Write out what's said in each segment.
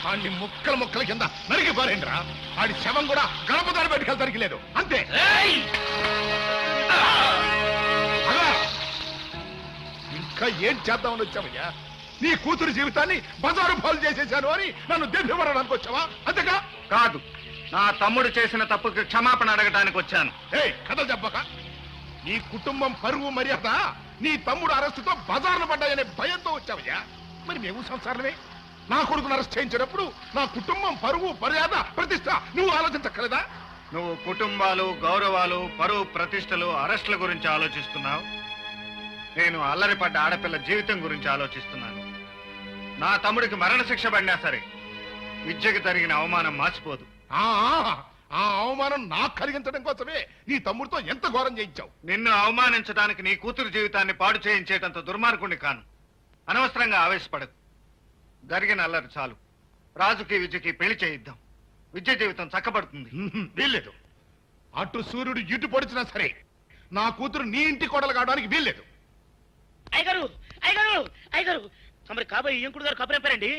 ఆడిని ముక్కలు ముక్కల కింద నరికి పారేంద్రా. ఆడి శవం కూడా గడప దారి బయటకెళ్తానికి లేదు, అంతే. ఇంకా ఏం చేద్దామని వచ్చావయ్యా? నీ కూతురు జీవితాన్ని బజారు పాలు చేసేశాను అని నన్ను దెబ్బపడడానికి వచ్చావా? అంతేగా? కాదు, నా తమ్ముడు చేసిన తప్పుకి క్షమాపణ అడగడానికి వచ్చాను. కథ చెప్పక. నీ కుటుంబం పరువు మర్యాద నీ తమ్ముడు అరెస్టుతో బజారును పడ్డాయనే భయంతో వచ్చావయ్యా. మరి మేము సంసారమే. నా కొడుకును అరెస్ట్ చేయించినప్పుడు నా కుటుంబం పరువు మర్యాద ప్రతిష్ట నువ్వు ఆలోచించక్కలేదా? నువ్వు కుటుంబాలు, గౌరవాలు, పరువు, ప్రతిష్టలు, అరెస్టుల గురించి ఆలోచిస్తున్నావు. నేను అల్లరిపడ్డ ఆడపిల్ల జీవితం గురించి ఆలోచిస్తున్నాను. నా తమ్ముడికి మరణశిక్ష పడినా సరే విద్యకు జరిగిన అవమానం మార్చిపోదు. ఆ అవమానం నాకు కలిగించడం కోసమే నీ తమ్ముడితో ఎంత ఘోరం చేయించావు. నిన్ను అవమానించడానికి నీ కూతురు జీవితాన్ని పాడు చేయించేటంత దుర్మార్గుణ్ణి కాను. అనవసరంగా ఆవేశపడకు. జరిగిన అల్లరి చాలు. రాజుకి విద్యకి పెళ్లి చేయిద్దాం. విద్య జీవితం చక్కబడుతుంది. వీల్లేదు. అటు సూర్యుడు ఇటు పొడిచినా సరే నా కూతురు నీ ఇంటి కోడలు కావడానికి వీల్లేదు. అయ్యగారు అయ్యగారు అయ్యగారు తమరి కాబోయే ఇంకుడు గారు కబురెప్పారండి.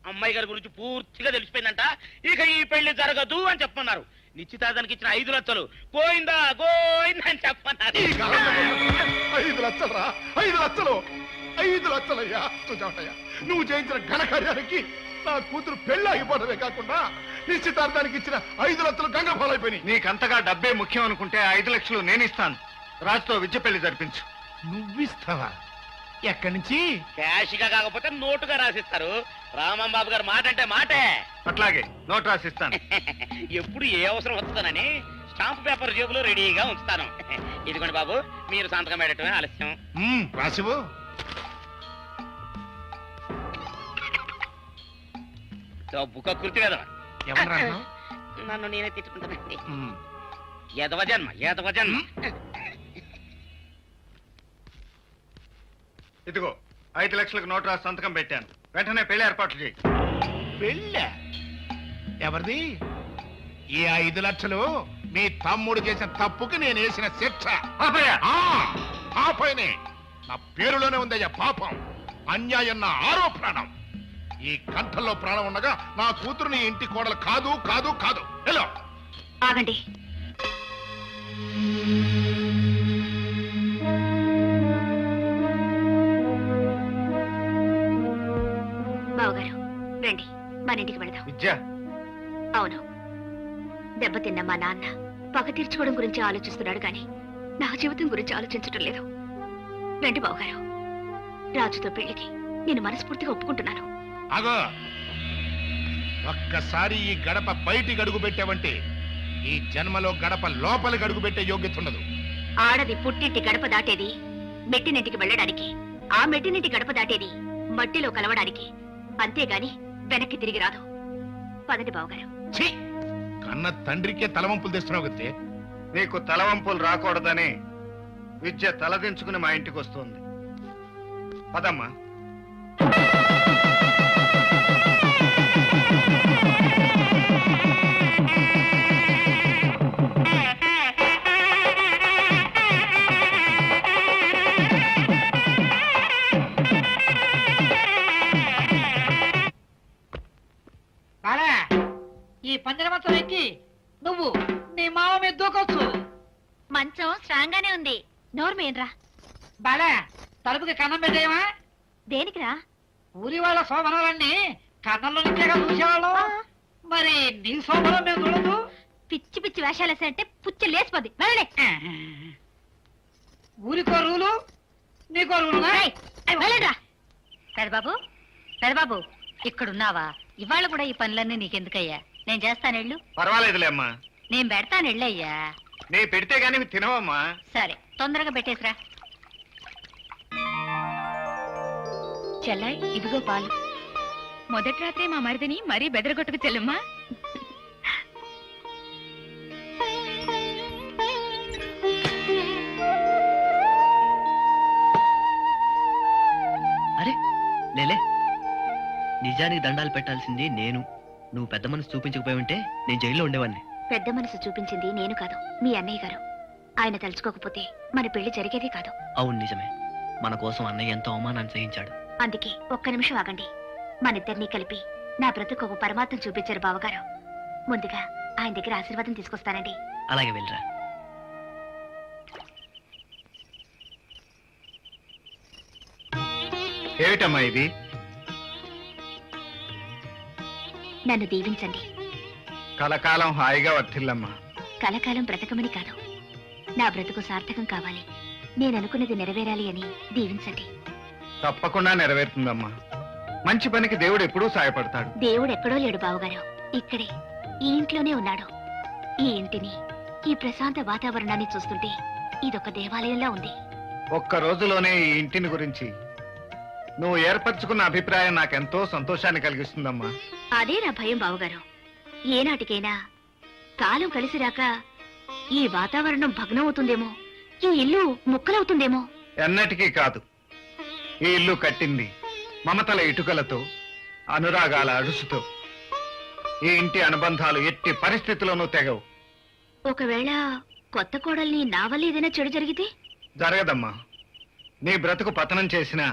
అమ్మాయి గారి గురించి పూర్తిగా తెలిసిపోయిందంట. ఇక ఈ పెళ్లి జరగదు అని చెప్పన్నారు. నిశ్చితార్థానికి ఇచ్చిన 5 లక్షలు పోయిందా గోయిందా అని చెప్పన్నారు. 5 లక్షలరా? 5 లక్షలు? 5 లక్షలయ్యా? చూచావటయ్యా, నువ్వు చేయించిన ఘనకార్యానికి నా కూతురు పెళ్లి అయిపోవడమే కాకుండా నిశ్చితార్థానికి ఇచ్చిన 5 లక్షలు గంగ పాలైపోయినాయి. నీకంతగా డబ్బే ముఖ్యం అనుకుంటే 5 లక్షలు నేను ఇస్తాను. రాజుతో విద్య పెళ్లి జరిపించు. నువ్విస్తావా? ఎక్కడి నుంచి? క్యాష్ గా కాకపోతే నోటుగా రాసిస్తారు. రామంబాబు గారు మాట అంటే మాటే. అట్లాగే నోటు రాసిస్తాను. ఎప్పుడు ఏ అవసరం వస్తుందనని స్టాంప్ పేపర్ జేబులో రెడీగా ఉంచుతాను. ఇదిగోండి బాబు, మీరు సంతకం పెట్టడమే ఆలస్యం. రాసివు. డబ్బు కృతి కదా. నన్ను నేనే తిట్టుకుంటానండి. ఎదవ జన్మ. ఇదిగో 5 లక్షలకు నోటు రాసి సంతకం పెట్టాను. వెంటనే పెళ్లి ఏర్పాట్లు చేయి. పెళ్ళ? ఎవరిది? ఈ 5 లక్షలు మీ తమ్ముడు చేసిన తప్పుకి నేను వేసిన శిక్ష. ఆ పైనే నా పేరులోనే ఉందయ్యా పాపం. అన్యాయం నా ఆరో ప్రాణం. ఈ కంఠంలో ప్రాణం ఉండగా నా కూతురు నీ ఇంటి కోడలు కాదు కాదు కాదు. హలో ఆగండి. బావగారు రండి, మన ఇంటికి వెళదాం. విద్య? అవును, దెబ్బతిన్న మా నాన్న పగ తీర్చుకోవడం గురించి ఆలోచిస్తున్నాడు కానీ నా జీవితం గురించి ఆలోచించడం లేదు. రండి బావగారు, రాజుతో పెళ్లికి నేను మనస్ఫూర్తిగా ఒప్పుకుంటున్నాను. అగో, ఒక్కసారి ఈ గడప బయటికి అడుగు పెట్టావంటే ఈ జన్మలో గడప లోపలికి అడుగు పెట్టే యోగ్యత ఉండదు. ఆడది పుట్టింటి గడప దాటేది మెట్టినింటికి వెళ్ళడానికి, ఆ మెట్టినింటి గడప దాటేది మట్టిలో కలవడానికి, అంతేగాని వెనక్కి తిరిగి రాదు. పదండి బావగారు. కన్న తండ్రికే తలవంపులు తెస్తున్నావు కదే. నీకు తలవంపులు రాకూడదని విద్య తలదించుకుని మా ఇంటికి వస్తుంది. పదమ్మా. ఈ పందిరి మంచం ఎక్కి నువ్వు నీ మామ మీద దూకొచ్చు. మంచం స్ట్రాంగ్ గానే ఉంది. నోరు మేన్రా. బాలా, తలుపుకి కన్నం పెట్టేయమా? దేనికిరా? ఊరి వాళ్ళ శోభనాలన్నీ కన్నంలో నుంచేగా చూసేవాళ్ళం. మరి నీ శోభనం మేము చూడదు. పిచ్చి పిచ్చి వేషాలు వేసాయంటే పుచ్చి లేసిపోద్ది. వెళ్ళలే. ఊరికో రూలు, నీకో రూలు. వెళ్ళండిరా. పెదబాబు ఇక్కడున్నావా? ఇవాళ కూడా ఈ పనులన్నీ నీకెందుకయ్యా? నేను చేస్తానెళ్ళు. పర్వాలేదులే అమ్మా. నేను పెడతానెళ్ళయ్యా. నీ పెడితే గానీ తినవమ్మా. సరే, తొందరగా పెట్టేసిరా. చెల్లాయి, ఇదిగో పాలు. మొదటి రాత్రే మా మరిదిని మరీ బెదరగొట్టుకు చెల్లమ్మా. అరే లేలే, నిజానికి దండాలు పెట్టాల్సింది నేను. నువ్వు పెద్ద మనసు చూపించకపోయి ఉంటే నేను జైల్లో ఉండేవాడిని. పెద్ద మనసు చూపించింది నేను కాదు, మీ అన్నయ్య గారు. ఆయన తలుచుకోకపోతే మన పెళ్లి జరిగేది కాదు. అవును నిజమే, మన కోసం అన్నయ్య ఎంతో అవమానాన్ని సహించాడు. అందుకే ఒక్క నిమిషం ఆగండి. మనిద్దరినీ కలిపి నా బ్రతుకు ఒక పరమార్థం చూపించారు బావగారు. ముందుగా ఆయన దగ్గర ఆశీర్వాదం తీసుకొస్తానండి. అలాగే వెళ్ళరా. ఏమిటమ్మా ఇది? నన్ను దీవించండి. కలకాలం హాయిగా వర్తిల్లమ్మా. కలకాలం బ్రతకమని కాదు, నా బ్రతుకు సార్థకం కావాలి, నేను అనుకున్నది నెరవేరాలి అని దీవించండి. తప్పకుండా నెరవేరుతుందమ్మా. మంచి పనికి దేవుడు ఎప్పుడూ సాయపడతాడు. దేవుడు ఎక్కడో లేడు బావగారు, ఇక్కడే ఈ ఇంట్లోనే ఉన్నాడు. ఈ ఇంటిని, ఈ ప్రశాంత వాతావరణాన్ని చూస్తుంటే ఇదొక దేవాలయంలా ఉంది. ఒక్క రోజులోనే ఈ ఇంటిని గురించి నువ్వు ఏర్పరచుకున్న అభిప్రాయం నాకెంతో సంతోషాన్ని కలిగిస్తుందమ్మా. అదే నా భయం బావగారు. ఏనాటికైనా కాలం కలిసి రాక ఈ వాతావరణం భగ్నమవుతుందేమో, ఈ ఇల్లు ముక్కలవుతుందేమో. ఎన్నటికీ కాదు. ఈ ఇల్లు కట్టింది మమతల ఇటుకలతో, అనురాగాల అడుసుతో. ఈ ఇంటి అనుబంధాలు ఎట్టి పరిస్థితుల్లోనూ తెగవు. ఒకవేళ కొత్త కోడల్ని నా వల్ల ఏదైనా చెడు జరిగితే? జరగదమ్మా. నీ బ్రతుకు పతనం చేసినా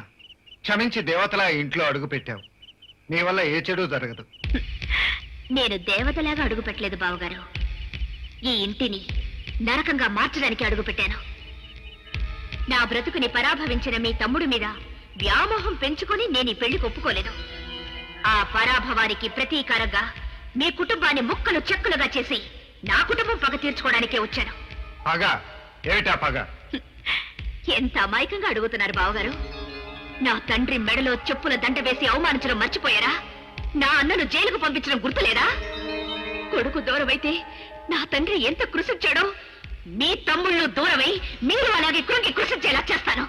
క్షమించి దేవతలా ఈ ఇంట్లో అడుగు పెట్టావు. నీ వల్ల ఏ చెడు జరగదు. నేను దేవతలాగా అడుగు పెట్టలేదు బావగారు, ఈ ఇంటిని నరకంగా మార్చడానికి అడుగు పెట్టాను. నా బ్రతుకుని పరాభవించిన మీ తమ్ముడి మీద వ్యామోహం పెంచుకొని నేను ఈ పెళ్లికి ఒప్పుకోలేదు. ఆ పరాభవానికి ప్రతీకారంగా మీ కుటుంబాన్ని ముక్కలు చెక్కులుగా చేసి నా కుటుంబం పగ తీర్చుకోవడానికే వచ్చాను. పగ? ఏమిటా పగ? ఎంత అమాయకంగా అడుగుతున్నారు బావగారు. నా తండ్రి మెడలో చెప్పుల దండ వేసి అవమానించడం మర్చిపోయారా? నా అన్నను జైలుకు పంపించడం గుర్తులేదా? కొడుకు దూరమైతే నా తండ్రి ఎంత కృషించాడో మీ తమ్ముళ్ళు దూరమై మీరు అలాగే కృంగి కృషించేలా చేస్తాను.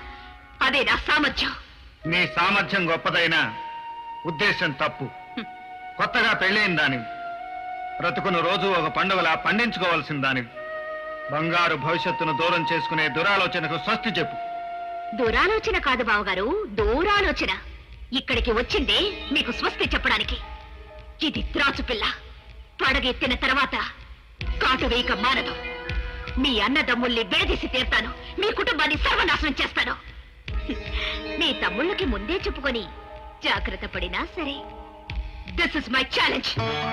అదే నా సామర్థ్యం. నీ సామర్థ్యం గొప్పదైనా ఉద్దేశం తప్పు. కొత్తగా పెళ్ళైన దానివి. బ్రతుకును రోజు ఒక పండుగలా పండించుకోవాల్సిన దానివి. బంగారు భవిష్యత్తును దూరం చేసుకునే దురాలోచనకు స్వస్తి చెప్పు. దురాలోచన కాదు బావగారు, దూరాలోచన. ఇక్కడికి వచ్చిందే మీకు స్వస్తి చెప్పడానికి. ఇది త్రాచు పిల్ల. పడగెత్తిన తర్వాత కాటు వేయక మానదు. మీ అన్నదమ్ముల్ని విడదీసి తీర్తాను. మీ కుటుంబాన్ని సర్వనాశనం చేస్తాను. మీ తమ్ముళ్ళకి ముందే చెప్పుకొని జాగ్రత్త పడినా సరే. This is my challenge.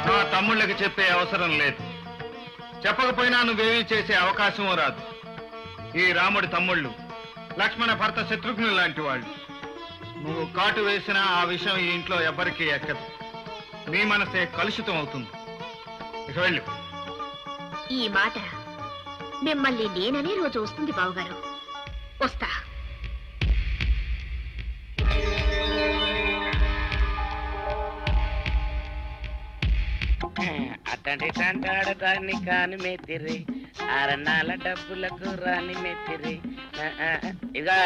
నా తమ్ముళ్ళకి చెప్పే అవసరం లేదు. చెప్పకపోయినా నువ్వేమీ చేసే అవకాశం రాదు. ఈ రాముడి తమ్ముళ్ళు లక్ష్మణ భర్త శత్రుఘ్నులు లాంటి వాళ్ళు. నువ్వు కాటు వేసినా ఆ విషయం ఈ ఇంట్లో ఎవ్వరికీ ఎక్కదు. నీ మనసే కలుషితం అవుతుంది. ఇక వెళ్ళు. ఈ మాట మిమ్మల్ని నేననే రోజు వస్తుంది బావగారు. వస్తా. అట్టండి అంటాడు దాన్ని కాని మెత్తిరి, అరణాల డబ్బులకు రాని మెత్తిరి. ఇదిగా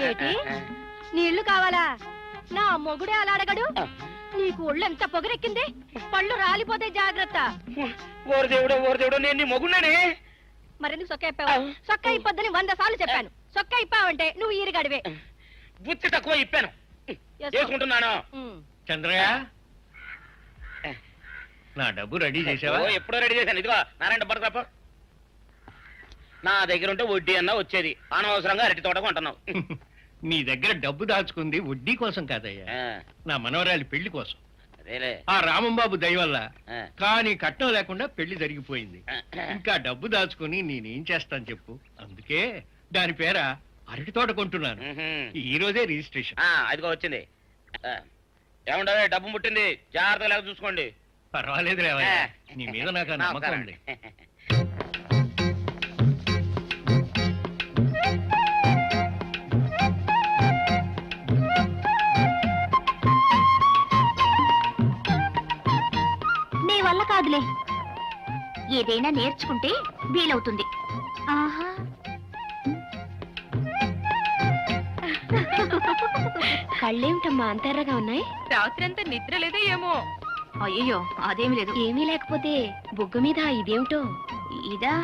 ఏటి? నీళ్లు కావాలా? నా మొగుడే అలా అడగడు. నీకు ఒళ్ళు ఎంత పొగరెక్కింది? పళ్ళు రాలిపోతే జాగ్రత్త. ఓరు దేవుడు నేను నీ మొగున్నానే. మరెందుకు సొక్క ఇప్పావు? సొక్క ఇప్పొద్దని 100 సార్లు చెప్పాను. సొక్క ఇప్పావంటే నువ్వు ఈరిగడివే. బుద్ధి తక్కువ ఇప్పాను, చేసుకుంటున్నాను. చంద్రయ్య, నా డబ్బు రెడీ చేసావా? ఎప్పుడో రెడీ చేశాను. ఇదిగో నారాయణ డబ్బు తప్ప నా దగ్గర ఉంటే వడ్డీ అన్నా వచ్చేది. అనవసరంగా అరటి తోట కొంటున్నావు. నీ దగ్గర డబ్బు దాచుకుంది వడ్డీ కోసం కాదయ్యా, నా మనవరాలి పెళ్లి కోసం. అదేలే. ఆ రామంబాబు దయ వల్ల ఆ. కానీ కట్నం లేకుండా పెళ్లి జరిగిపోయింది. ఇంకా డబ్బు దాచుకుని నేనేం చేస్తాను చెప్పు. అందుకే దాని పేర అరటి తోట కొంటున్నాను. ఈ రోజే రిజిస్ట్రేషన్. అదిగో వచ్చింది. ఏముండవే, డబ్బు ముట్టింది, జాగ్రత్తగా లేక చూసుకోండి. పర్వాలేదు లేవయ్యా, నీ మీద నాకు ఆ నమ్మకం ఉంది. నీ వల్ల కాదులే, ఏదైనా నేర్చుకుంటే వీలవుతుంది. ఆహా. కళ్ళేమిటమ్మా అంతర్రగా ఉన్నాయి? రాత్రంతా నిద్ర లేదో ఏమో. అయ్యో అదేమి లేదు. ఏమీ లేకపోతే బొగ్గు మీద ఇదేమిటో. ఇదా?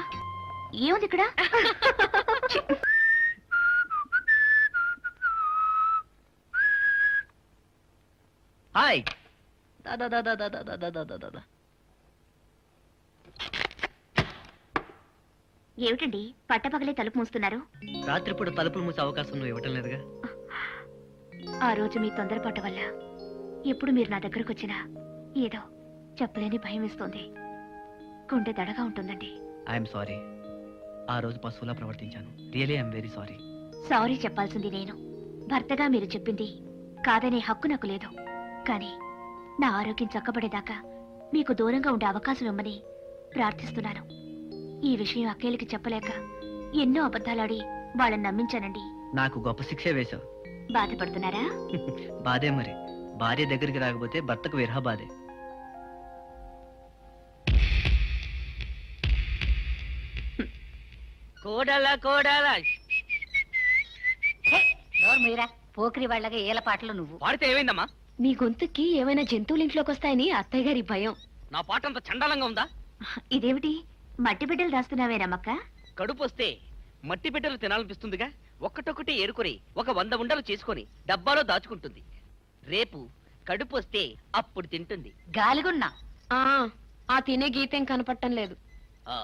ఏముంది ఇక్కడ? హాయ్. ఏమిటండి పట్టపగలే తలుపు మూస్తున్నారు? రాత్రిపూట తలుపులు మూసే అవకాశం నువ్వు ఇవ్వటం లేదుగా. ఆ రోజు మీ తొందరపాటు వల్ల ఎప్పుడు మీరు నా దగ్గరకు వచ్చినా ఏదో చెప్పలేని భయం వేస్తోంది. గుండె దడగా ఉంటుందండి. I'm sorry. ఆ రోజు పశువులా ప్రవర్తించాను. Really I'm very sorry. Sorry చెప్పాల్సింది నేను. భర్తగా మీరు చెప్పింది కాదనే హక్కు నాకు లేదు. కానీ నా ఆరోగ్యం చక్కబడేదాకా మీకు దూరంగా ఉండే అవకాశం ఇమ్మని ప్రార్థిస్తున్నాను. ఈ విషయం అక్కేలకి చెప్పలేక ఎన్నో అబద్ధాలాడి వాళ్ళని నమ్మించానండి. నాకు గొప్ప శిక్షే వేశావు. బాధపడుతున్నారా? బాధే మరి. భార్య దగ్గరికి రాకపోతే భర్తకు విరహ బాధే. కోడలా కోడలా నోరు మీరా పోకిరి వాళ్ళగా ఏల పాటలు నువ్వు. పాడితే ఏమైందమ్మా? నీ గొంతుకి ఏమైనా జంతువులు ఇంట్లోకి వస్తాయని అత్తయ్య గారి భయం. నా పాట అంత చండాలంగా ఉందా? ఇదేమిటి మట్టి బిడ్డలు దాస్తున్నావే రమ్మక్క? కడుపు వస్తే మట్టి బిడ్డలు తినాలనిపిస్తుందిగా. ఒక్కటొక్కటి ఏరుకొని ఒక 100 ఉండలు చేసుకొని డబ్బాలో దాచుకుంటుంది. రేపు కడుపు వస్తే అప్పుడు తింటుంది. గాలిగున్నా ఆ తినే గీతేం కనపట్టం లేదు. ఆ,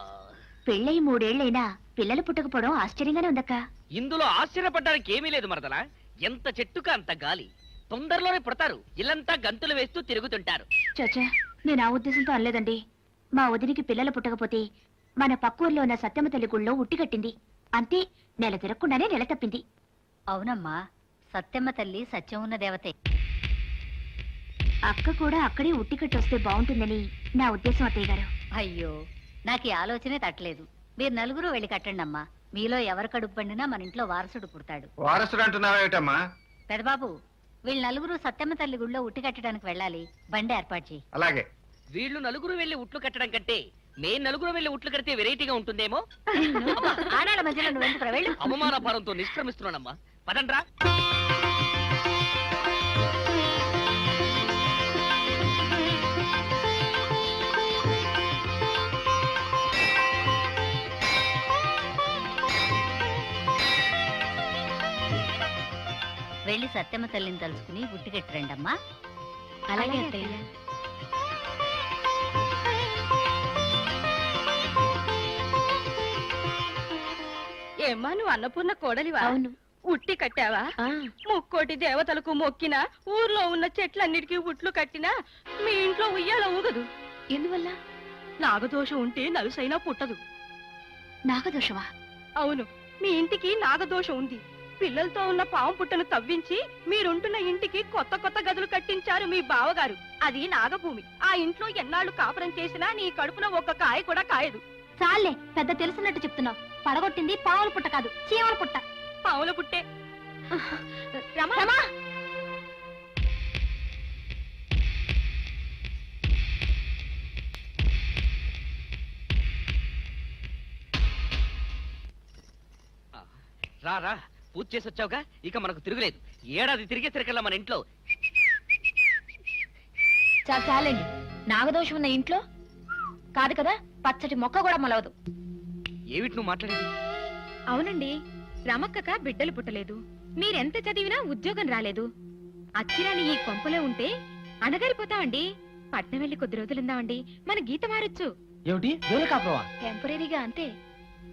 పెళ్ళై 3 ఏళ్లైనా పిల్లలు పుట్టకపోవడం ఆశ్చర్యంగానే ఉందక్క. ఇందులో ఆశ్చర్యపడ్డానికి ఏమీ లేదు మరదలా. ఎంత చెట్టుక అంత గాలి. తొందరలోనే పుడతారు. ఇల్లంతా గంతులు వేస్తూ తిరుగుతుంటారు. చచ్చా, నేను ఆ ఉద్దేశంతో అనలేదండి. మా వదినికి పిల్లలు పుట్టకపోతే మన పక్కూర్లో ఉన్న సత్యమ్మ తల్లి గుళ్ళో ఉట్టి కట్టింది. అంతే, నెల తిరగకుండానే నెల తప్పింది. అవునమ్మా, సత్యమ్మ తల్లి సత్యం ఉన్న దేవతే. అక్క కూడా అక్కడే ఉట్టి కట్టొస్తే బాగుంటుందని నా ఉద్దేశం అత్తయ్య గారు. అయ్యో, నాకు ఈ ఆలోచనే తట్టలేదు. మీరు నలుగురు వెళ్ళి కట్టండి అమ్మా. మీలో ఎవరు కడుపు పండినా మన ఇంట్లో వారసుడు పుడతాడు. వారసుడు అంటున్నావేటమ్మా? పెదబాబు, వీళ్ళు నలుగురు సత్యమ్మ తల్లి గుళ్ళో ఉట్టి కట్టడానికి వెళ్ళాలి. బండి ఏర్పాటు చేయి. అలాగే. వీళ్ళు నలుగురు వెళ్లి ఉట్లు కట్టడం కంటే నేను నలుగురు వెళ్లి ఉట్లు కడితే వెరైటీగా ఉంటుందేమో. ఆడాళ్ళ మధ్యలో నువ్వెందుకు వెళ్ళు. అవమాన భారంతో నిష్క్రమిస్తున్నానమ్మా. పదండ్రా. వెళ్ళి సత్యమ్మ తల్లిని తలుచుకుని ఉట్టి కట్టిరండి అమ్మా. అలాగే అత్తయ్య. ఏమ్మా, నువ్వు అన్నపూర్ణ కోడలివా? అవును. ఉట్టి కట్టావా? ముక్కోటి దేవతలకు మొక్కినా, ఊర్లో ఉన్న చెట్లన్నిటికీ ఉట్లు కట్టినా మీ ఇంట్లో ఉయ్యాల ఊగదు. ఎందువల్ల? నాగదోషం ఉంటే నలుసైనా పుట్టదు. నాగదోషమా? అవును, మీ ఇంటికి నాగదోషం ఉంది. పిల్లలతో ఉన్న పాము పుట్టను తవ్వించి మీరుంటున్న ఇంటికి కొత్త కొత్త గదులు కట్టించారు మీ బావగారు. అది నాగభూమి. ఆ ఇంట్లో ఎన్నాళ్ళు కాపురం చేసినా నీ కడుపున ఒక్క కాయ కూడా కాయదు. చాలే, పెద్ద తెలిసినట్టు చెప్తున్నావు. పడగొట్టింది పావుల పుట్ట కాదు, చీమల పుట్ట. పాముల పుట్టే. రమా! రా రా, పూజ చేసి వచ్చావుగా, ఇక మనకు తిరుగులేదు. ఏడాది తిరిగేసరికల్లా మన ఇంట్లో చాలండి. నాగదోషం ఉన్న ఇంట్లో కాదు కదా, పచ్చటి మొక్క కూడా మొలవదు. ఏమిటి నువ్వు మాట్లాడేది? అవునండి, రమక్కక బిడ్డలు పుట్టలేదు. మీరెంత చదివినా ఉద్యోగం రాలేదు. అచ్చిరాని ఈ కొంపలో ఉంటే అణగారిపోతామండి. పట్నం వెళ్ళి కొద్ది రోజులుందామండి, మన గీత మారొచ్చు. ఏమిటి టెంపరీగా అంతే.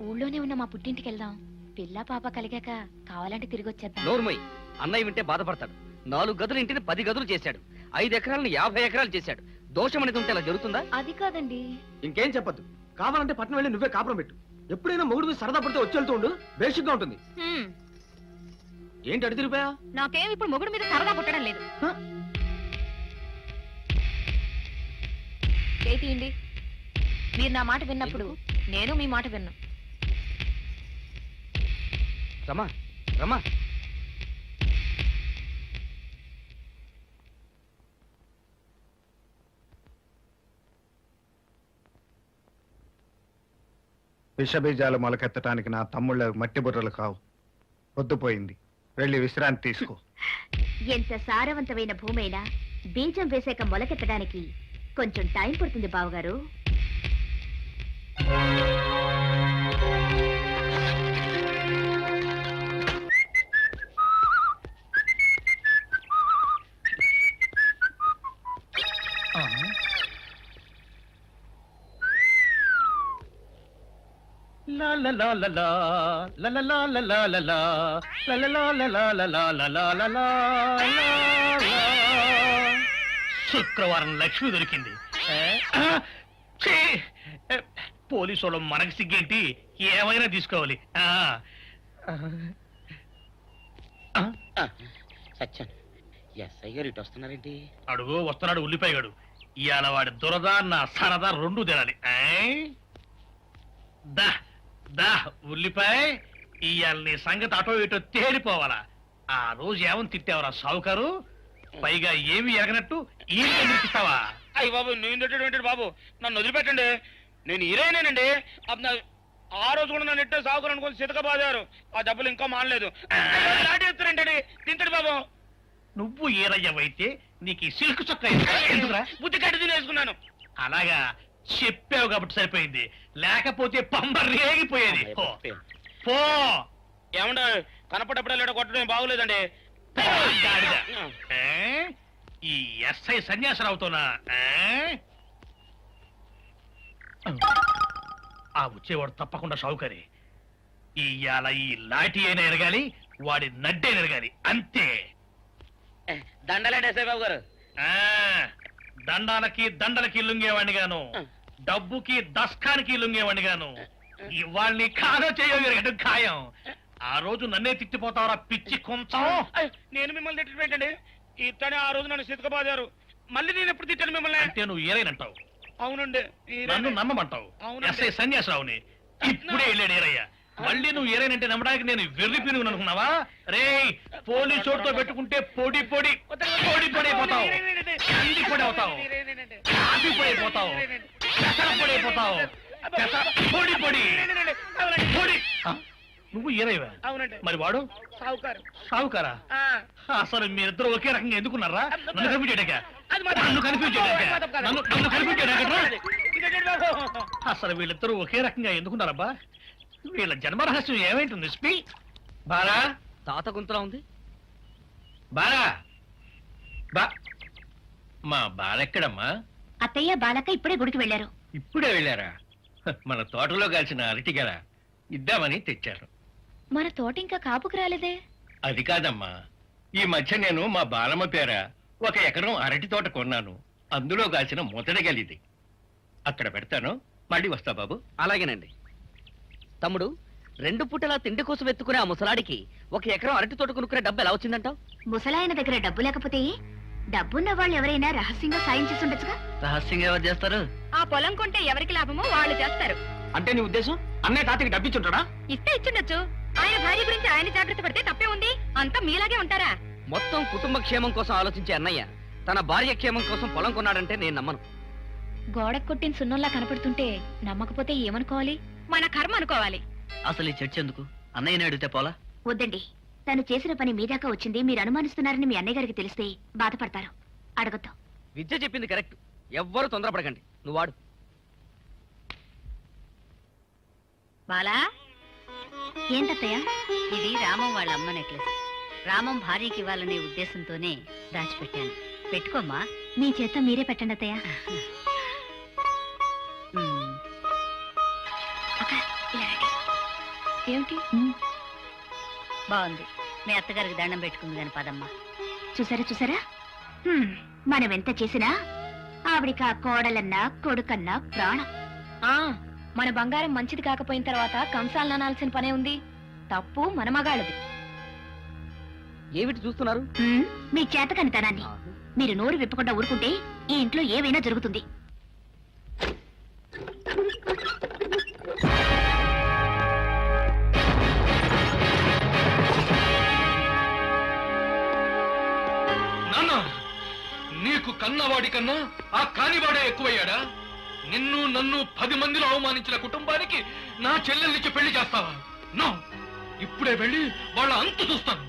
ఊళ్ళోనే ఉన్న మా పుట్టింటికి వెళ్దాం. పిల్ల పాప కలిగాక కావాలంటే తిరిగి వచ్చేద్దాం. నోర్మోయ్, అన్నయ్య వింటే బాధపడతాడు. 4 గదుల ఇంటిని 10 గదులు చేశాడు. 5 ఎకరాలను 50 ఎకరాలు చేశాడు. దోషం అనేది ఉంటే అలా జరుగుతుందా? అది కాదండి. ఇంకేం చెప్పద్దు. కావాలంటే పట్నం వెళ్ళి నువ్వే కాపురం పెట్టు. ఎప్పుడైనా మొగుడు మీద సరదా పడితే వచ్చి వెళ్తూ ఉండు. బేసిక్ గా ఉంటుంది. ఏంటి అడి తిరిగిపోయా? నాకేం ఇప్పుడు మొగుడు మీద సరదా పుట్టడం లేదు. చేతియండి. మీరు నా మాట విన్నప్పుడు నేను మీ మాట విన్నా. రమా, రమా, విషబీజాలు మొలకెత్తడానికి నా తమ్ముళ్ళ మట్టి బుర్రలు కావు. పొద్దుపోయింది, వెళ్ళి విశ్రాంతి తీసుకో. ఎంత సారవంతమైన భూమైనా బీజం వేసాక మొలకెత్తడానికి కొంచెం టైం పడుతుంది బావగారు. లా లా లా లా లా, లా లా లా లా లా లా లా, లా లా లా లా లా లా లా లా లా లా లా. శుక్రవారం లక్ష్మి దొరికింది. ఛీ! పోలీసు వాళ్ళు మనకి సిగ్గేంటి, ఏమైనా తీసుకోవాలి. సత్యం ఎస్ఐ గారు ఇటు వస్తున్నారేంటి? అడుగు వస్తున్నాడు ఉల్లిపాయగాడు. ఇవాళ వాడి దురద నా సరదా రెండు తినాలి. దా దా ఉల్లిపాయ, ఇవాళ నీ సంగతి అటో ఇటో తేలిపోవాలా. ఆ రోజు ఏమని తిట్టావరా సావుకారు? పైగా ఏమి ఎరగనట్టు ఈ ఇస్తావా? అయ్యి బాబు, నేను తిట్టేటువంటి బాబు, నన్ను వదిలిపెట్టండి. నేను హీరోయినేనండి. ఆ రోజు కూడా నన్ను ఇట్టే సాగుకుని అనుకుని సితక బాదారు. ఆ డబ్బులు ఇంకా మానలేదు. దాటేస్తారంటండి. తింటాడు బాబు. నువ్వు ఏరయ్యవైతే నీకు ఈ సిల్క్ చొక్క ఎందుకురా? బుద్ధి కట్టి తినేసుకున్నాను. అలాగా చెప్పావు కాబట్టి సరిపోయింది, లేకపోతే పంబ రేగిపోయేది. పో, పో. ఏమండ కనపడప్పుడే కొట్టడం బాగోలేదండి. పో, గాడిద. ఈ ఎస్ఐ సన్యాసరావుతోనా? ఆ వచ్చేవాడు తప్పకుండా షౌకరి. ఇవాళ ఈ లాఠీ అయినా ఎరగాలి, వాడి నడ్డే ఎరగాలి, అంతే. దండలేండి ఎస్ఐ బాబు గారు. దండాలకి దండలకి లొంగేవాడిని గాను, డబ్బుకి దస్కానికి లొంగేవాడిని గాను. ఇవాళ్ళని కాదో చేయగలిగడం ఖాయం. ఆ రోజు నన్నే తిట్టిపోతావరా పిచ్చి కొంచెం. నేను మిమ్మల్ని తిట్టడం ఏంటండి? ఇతనే ఆ రోజు నన్ను సితక బాదారు. మళ్ళీ నేను ఎప్పుడు తిట్టాను మిమ్మల్ని? అంటే నువ్వు ఏరైనంటావు, అవునండి. నన్ను నమ్మమంటావు. అవునండి. ఎస్ఐ సన్యాసరావుని ఇప్పుడే వెళ్ళాడు ఏరయ్య. మళ్ళీ నువ్వు ఏరైనంటే నమ్మడానికి నేను వెర్రి పినుగు అనుకున్నావా? రే, పోలీసు చోటుతో పెట్టుకుంటే పొడి పొడి పొడి పొడి అయిపోతావు, కంది పొడి అవుతావు, కాఫీ పొడి అయిపోతావు, పెసర పొడి అయిపోతావు, పొడి పొడి పొడి. నువ్వు ఏరైవా? అవునండి. మరి వాడు సావుకారు. సావుకారా? అసలు మీరిద్దరు ఒకే రకంగా ఎందుకున్నారా? నన్ను కనిపించాక నన్ను కనిపించాక నన్ను కనిపించాక అసలు వీళ్ళిద్దరూ ఒకే రకంగా ఎందుకున్నారబ్బా? వీళ్ళ జన్మరహస్యం ఏమైంటుంది? స్పీ బారా, తాత గుంతలా ఉంది. బారా, బా మా బాలెక్కడమ్మా? అత్తయ్య బాలక్క ఇప్పుడే గుడికి వెళ్ళారు. ఇప్పుడే వెళ్ళారా? మన తోటలో కాల్చిన అరటిగల ఇద్దామని తెచ్చారు. మన తోట ఇంకా కాపుకు రాలేదే. అది కాదమ్మా, ఈ మధ్య నేను మా బాలమ్మ పేర 1 ఎకరం అరటి తోట కొన్నాను. అందులో కాల్చిన మొదటగలిది. అక్కడ పెడతాను, మళ్ళీ వస్తా బాబు. అలాగేనండి. తమ్ముడు, 2 పూటలా తిండి కోసం ఎత్తుకునే ఆ ముసలాడికి 1 ఎకరం అరటి తోట కొనుక్కునే డబ్బు ఎలా వచ్చిందంటావు? ముసలాయన దగ్గర డబ్బు లేకపోతే డబ్బున్న వాళ్ళు ఎవరైనా రహస్యంగా సాయం చేసి ఉండొచ్చుగా. రహస్యంగా ఎవరు చేస్తారు? ఆ పొలం కొంటే ఎవరికి లాభమో వాళ్ళు చేస్తారు. అంటే నీ ఉద్దేశం అన్నయ్య తాతకి డబ్బిచ్చుంటాడా? ఇస్తే ఇచ్చుండొచ్చు. ఆయన భార్య గురించి ఆయన జాగ్రత్త పడితే తప్పే ఉంది. అంతా మీలాగే ఉంటారా? మొత్తం కుటుంబ క్షేమం కోసం ఆలోచించే అన్నయ్య తన భార్య క్షేమం కోసం పొలం కొన్నాడంటే నేను నమ్మను. గోడకు కొట్టిన సున్నంలా కనపడుతుంటే నమ్మకపోతే ఏమనుకోవాలి? మన కర్మ అనుకోవాలి. అసలు ఈ చర్చ ఎందుకు? అన్నయ్యని అడిగితే పోలా? వద్దండి, తను చేసిన పని మీ దాకా వచ్చింది. మీరు అనుమానిస్తున్నారని మీ అన్నయ్య గారికి తెలిస్తే బాధపడతారు. అడగద్దు. విద్య చెప్పింది కరెక్ట్. ఎవ్వరూ తొందరపడకండి. నువ్వు వాడు. బాలా, ఏంటత్తయ్య? ఇది రామం వాళ్ళ అమ్మ నెక్లెస్. రామం భార్యకి ఇవ్వాలనే ఉద్దేశంతోనే దాచిపెట్టాను. పెట్టుకోమ్మా. మీ చేత మీరే పెట్టండి అత్తయ్య. అక్క, ఇలా రండి. ఏమిటి? బాగుంది. మీ అత్తగారికి దండం పెట్టుకుంది కాని పదమ్మా. చూసారా చూసారా, మనం ఎంత చేసినా ఆవిడికి ఆ కోడలన్నా కొడుకన్నా ప్రాణం. మన బంగారం మంచిది కాకపోయిన తర్వాత కంసాలను అనాల్సిన పనే ఉంది. తప్పు మన మగాళ్ళది. ఏమిటి చూస్తున్నారు? మీ చేతకనితనాన్ని. మీరు నోరు విప్పకుండా ఊరుకుంటే ఈ ఇంట్లో ఏవైనా జరుగుతుంది. నాన్న, నీకు కన్నవాడి కన్నా ఆ కానివాడే ఎక్కువయ్యాడా? నిన్ను నన్ను 10 మందిలో అవమానించిన కుటుంబానికి నా చెల్లెల్నిచ్చి పెళ్లి చేస్తావా? నో, ఇప్పుడే వెళ్ళి వాళ్ళ అంతు చూస్తాను.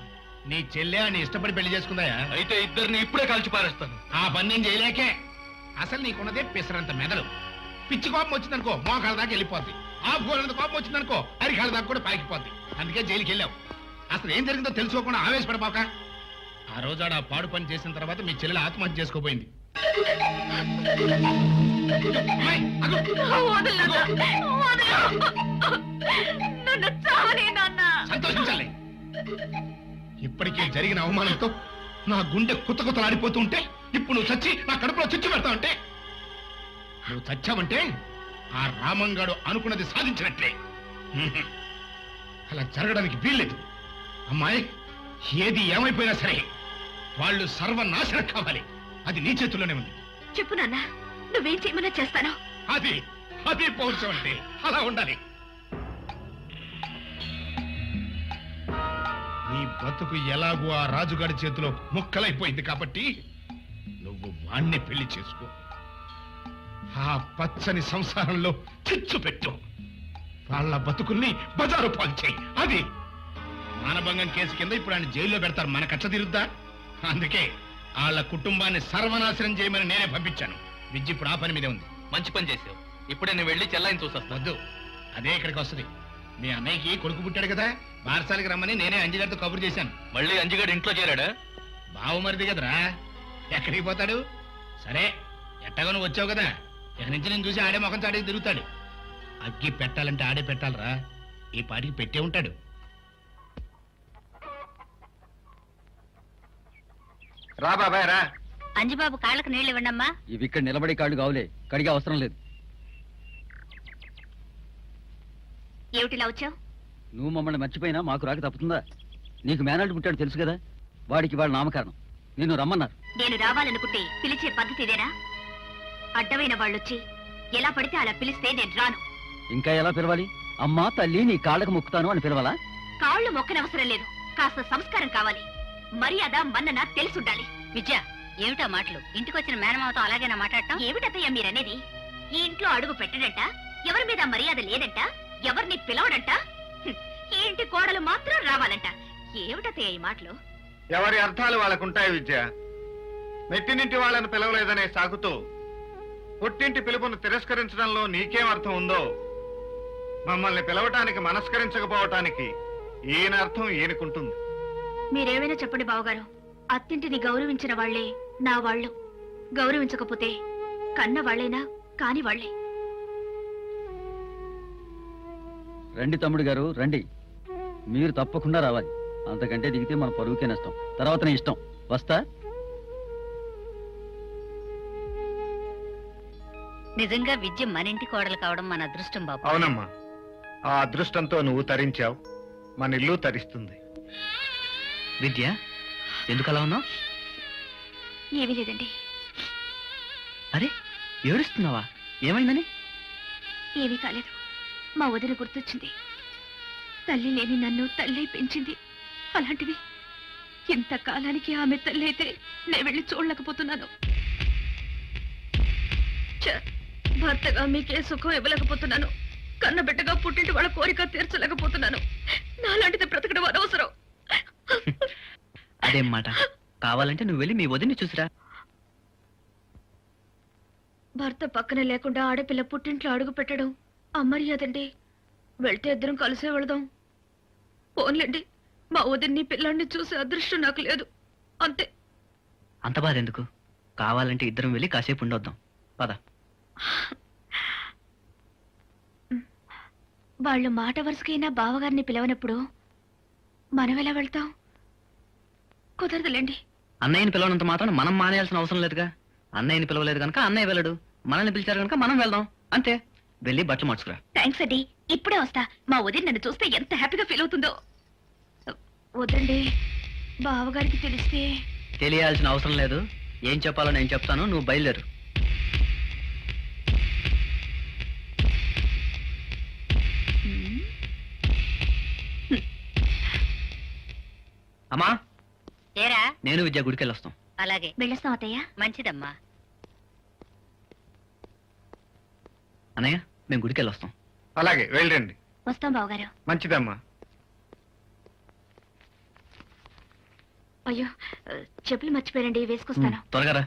నీ చెల్లె అని ఇష్టపడి పెళ్లి చేసుకుందాయా? అయితే ఇద్దరిని ఇప్పుడే కాల్చి పారేస్తాను. ఆ పని నేను చేయలేకే. అసలు నీకున్నదే పిసరంత మెదడు. పిచ్చి కోపం వచ్చిందనుకో మోకాళ్ళ దాకా వెళ్ళిపోద్ది. ఆ భూలంత కోపం వచ్చిందనుకో అరికాళ్ళ దాకా కూడా పాకిపోద్ది. అందుకే జైలుకి వెళ్ళావు. అసలు ఏం జరిగిందో తెలుసుకోకుండా ఆవేశపడపోక. ఆ రోజు ఆ పాడు పని చేసిన తర్వాత మీ చెల్లెలు ఆత్మహత్య చేసుకోపోయింది. అమ్మాయి, సంతోషించాలి. ఇప్పటికే జరిగిన అవమానంతో నా గుండె కుత్త కుత్తలాడిపోతూ ఉంటే ఇప్పుడు నువ్వు చచ్చి నా కడుపులో చిచ్చు పెడతావంటే నువ్వు చచ్చావంటే ఆ రామంగాడు అనుకున్నది సాధించినట్లే. అలా జరగడానికి వీల్లేదు. అమ్మాయి, ఏది ఏమైపోయినా సరే వాళ్ళు సర్వనాశనం కావాలి. అది నీ చేతుల్లోనే ఉంది. చెప్పు నాన్న, నువ్వేం చేయమన్నా చేస్తాను. అది అది పౌరుషం అంటే అలా ఉండాలి. నీ బతుకు ఎలాగూ ఆ రాజుగాడి చేతిలో ముక్కలైపోయింది కాబట్టి నువ్వు వాణ్ణి పెళ్లి చేసుకో. ఆ పచ్చని సంసారంలో చిచ్చు పెట్టు. వాళ్ళ బతుకుల్ని బజారు పాలు చేయి. అది మానభంగం కేసు కింద ఇప్పుడు ఆయన జైల్లో పెడతారు. మన కచ్చ తీరుద్దా? అందుకే వాళ్ళ కుటుంబాన్ని సర్వనాశనం చేయమని నేనే పంపించాను. విద్య ఇప్పుడు ఆ పని మీదే ఉంది. మంచి పని చేసావు. ఇప్పుడే నేను వెళ్ళి చెల్లాయిని చూసొస్తా. వద్దు, అదే ఇక్కడికి వస్తుంది. మీ అన్నయ్యకి కొడుకు పుట్టాడు కదా, బారసాలకి రమ్మని నేనే అంజిగారితో కబురు చేశాను. మళ్ళీ అంజిగాడు ఇంట్లో చేరాడా? బావమరిది కదరా, ఎక్కడికి పోతాడు? సరే, ఎట్టగా నువ్వు వచ్చావు కదా, ఇక నుంచి నేను చూసి ఆడే ముఖం చాడికి తిరుగుతాడు. అగ్గి పెట్టాలంటే ఆడే పెట్టాలరా. ఈ పాటికి పెట్టే ఉంటాడు. రా బాబాయ్ రా. అంజిబాబు కాళ్ళకు నీళ్ళు ఇవ్వండమ్మా. ఇవి ఇక్కడ నిలబడి కాళ్ళు కావులే, కడిగే అవసరం లేదు. ఏమిటిలా వచ్చావు? నువ్వు మమ్మల్ని మర్చిపోయినా మాకు రాక తప్పుతుందా? నీకు మేనల్డ్ పుట్టాడు తెలుసు కదా, వాడికి వాళ్ళ నామకరణం. నిన్ను రమ్మన్నారు. నేను రావాలనుకుంటే పిలిచే పద్ధతి ఇదేనా? అడ్డమైన వాళ్ళొచ్చి ఎలా పడితే అలా పిలిస్తే నేను రాను. ఇంకా ఎలా పిలవాలి? అమ్మా తల్లి నీ కాళ్ళకు మొక్కుతాను అని పిలవాలా? కాళ్ళు మొక్కనవసరం లేదు, కాస్త సంస్కారం కావాలి. మర్యాద మన్నన తెలుసుండాలి. విద్య, ఏమిటా మాటలు? ఇంటికొచ్చిన మేనమావతో అలాగేనా మాట్లాడటం? ఏమిటత్తయ్య మీరనేది? ఈ ఇంట్లో అడుగు పెట్టడంట, ఎవరి మీద మర్యాద లేదంట, ఎవరిని పిలవడంట, ఈ ఇంటి కోడలు మాత్రం రావాలంట. ఏమిటత్తయ్య ఈ మాటలు? ఎవరి అర్థాలు వాళ్ళకుంటాయి విద్య. మెట్టినింటి వాళ్ళని పిలవలేదనే సాగుతూ పుట్టింటి పిలుపును తిరస్కరించడంలో నీకేం అర్థం ఉందో, మమ్మల్ని పిలవటానికి మనస్కరించకపోవటానికి ఈయన అర్థం ఈయనకుంటుంది. మీరేమైనా చెప్పండి బావగారు, అత్తింటిని గౌరవించిన వాళ్లే నా వాళ్ళు. గౌరవించకపోతే కన్న వాళ్లైనా కాని వాళ్లే. రండి తమ్ముడు గారు రండి, మీరు తప్పకుండా రావాలి. అంతకంటే దిగితే మన పరువుకే నష్టం. తర్వాత నీ ఇష్టం. వస్తా. నిజంగా విద్య మన ఇంటి కోడలు కావడం మన అదృష్టం బాబు. అవునమ్మా, ఆ అదృష్టంతో నువ్వు తరించావు, మన ఇల్లు తరిస్తుంది. విద్య, ఎందుకు అలా ఉన్నావు? ఏమీ లేదండి. అరే, ఏడుస్తున్నావా? ఏమైందని? ఏమీ కాలేదు. మా వదిన గుర్తొచ్చింది. తల్లి లేని నన్ను తల్లి పెంచింది. అలాంటిది ఇంతకాలానికి ఆమె తల్లి అయితే నేను వెళ్ళి చూడలేకపోతున్నాను. భర్తగా మీకే సుఖం ఇవ్వలేకపోతున్నాను. కన్నబిడ్డగా పుట్టింటి వాళ్ళ కోరిక తీర్చలేకపోతున్నాను. నాలాంటిది బ్రతకడం అనవసరం. అదేం మాట? కావాలంటే నువ్వు వెళ్ళి మీ వదిన్ని చూసిరా. భర్త పక్కన లేకుండా ఆడపిల్ల పుట్టింట్లో అడుగు పెట్టడం అమర్యాదండి. వెళ్తే ఇద్దరం కలిసే వెళదాం. పోన్లేండి, మా వదిన్ని పిల్లాన్ని చూసే అదృష్టం నాకు లేదు. అంతే. అంత బాధ ఎందుకు? కావాలంటే ఇద్దరం వెళ్ళి కాసేపు ఉండొద్దాం. పద. వాళ్ళు మాట వరుసకైనా బావగారిని పిలవనప్పుడు మనం ఎలా వెళ్తాం? కుదరదులేండి. అన్నయ్యని పిలవనంత మాత్రం మనం మానేయాల్సిన అవసరం లేదుగా. అన్నయ్యని పిలవలేదు కనుక అన్నయ్య వెళ్ళడు, మనల్ని పిలిచారు కనుక మనం వెళ్దాం. అంతే. వెళ్ళి బట్టలు మార్చుకురా. థ్యాంక్స్ అండి, ఇప్పుడే వస్తా. మా వదిన నన్ను చూస్తే ఎంత హ్యాపీగా ఫీల్ అవుతుందో. వద్దండి, బావగారికి తెలిస్తే. తెలియాల్సిన అవసరం లేదు. ఏం చెప్పాలో నేను చెప్తాను, నువ్వు బయలుదేరు. అమ్మా, ఏరా? నేను విద్య గుడికి వెళ్ళొస్తాం. అలాగే. వెళ్ళొస్తాం అత్తయ్య. మంచిదమ్మా. అన్నయ్య, మేము గుడికి వెళ్ళొస్తాం. అలాగే వెళ్ళండి. వస్తాం బావగారు. మంచిదమ్మా. అయ్యో, చెప్పులు మర్చిపోయారండి, వేసుకొస్తాను. త్వరగా రా.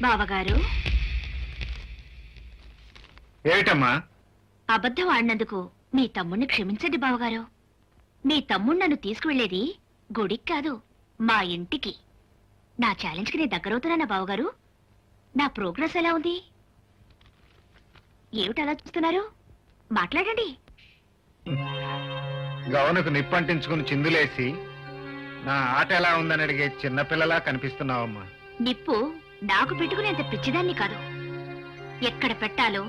బావగారు, ఏమిటమ్మా? అబద్ధం ఆడినందుకు మీ తమ్ముణ్ణి క్షమించండి బావగారు. మీ తమ్ముడు నన్ను తీసుకువెళ్లేది గుడికి కాదు, మా ఇంటికి. నా ఛాలెంజ్కి నేను దగ్గరవుతున్నానా బావగారు? నా ప్రోగ్రెస్ ఎలా ఉంది? ఏమిటి అలా చూస్తున్నారు? మాట్లాడండి. గౌనకు నిప్పంటించుకుని చిందులేసి నా ఆట ఎలా ఉందని అడిగే చిన్నపిల్లలా కనిపిస్తున్నావమ్మా. నిప్పు నాకు పెట్టుకునేంత పిచ్చిదాన్ని కాదు. ఎక్కడ పెట్టాలో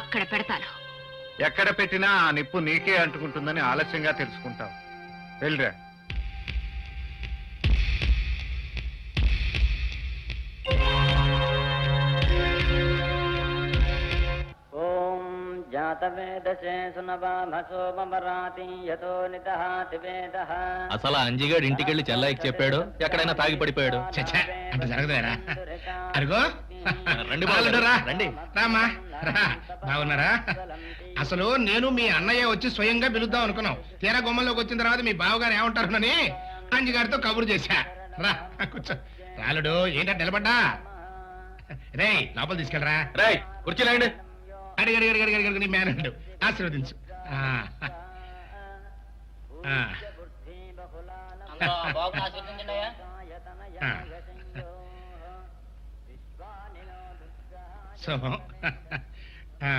అక్కడ పెడతాను. ఎక్కడ పెట్టినా ఆ నిప్పు నీకే అంటుకుంటుందని ఆలస్యంగా తెలుసుకుంటావు. వెళ్ళిరా. ఓం జాతవేదసే సునవామసో మమరాతి యతో నిదహాతి వేదః. అసలు ఆ అంజిగాడు ఇంటికెళ్ళి చెల్లాయికి చెప్పాడు, ఎక్కడైనా తాగి పడిపోయాడు. చచ్చా, అంత జరగదురా. అరుగో రండి బాలుడు రా. రండి. రామా రా. బాగున్నారా? అసలు నేను మీ అన్నయ్య వచ్చి స్వయంగా పిలుద్దాం అనుకున్నాం. తీరా గుమ్మంలోకి వచ్చిన తర్వాత మీ బావగారు ఏమంటారునని అంజిగారితో కబురు చేశా. రా కూర్చో. రాలుడు ఏంటంటే నిలబడ్డా? రే లోపల తీసుకెళ్ళరా. రేయ్ కుర్చీలేండి. అడిగి అడిగి అడిగి అడిగి అడిగి నీ మేనడు ఆశీర్వదించు. ఆ. ఆ. ఆ. సో ఆ.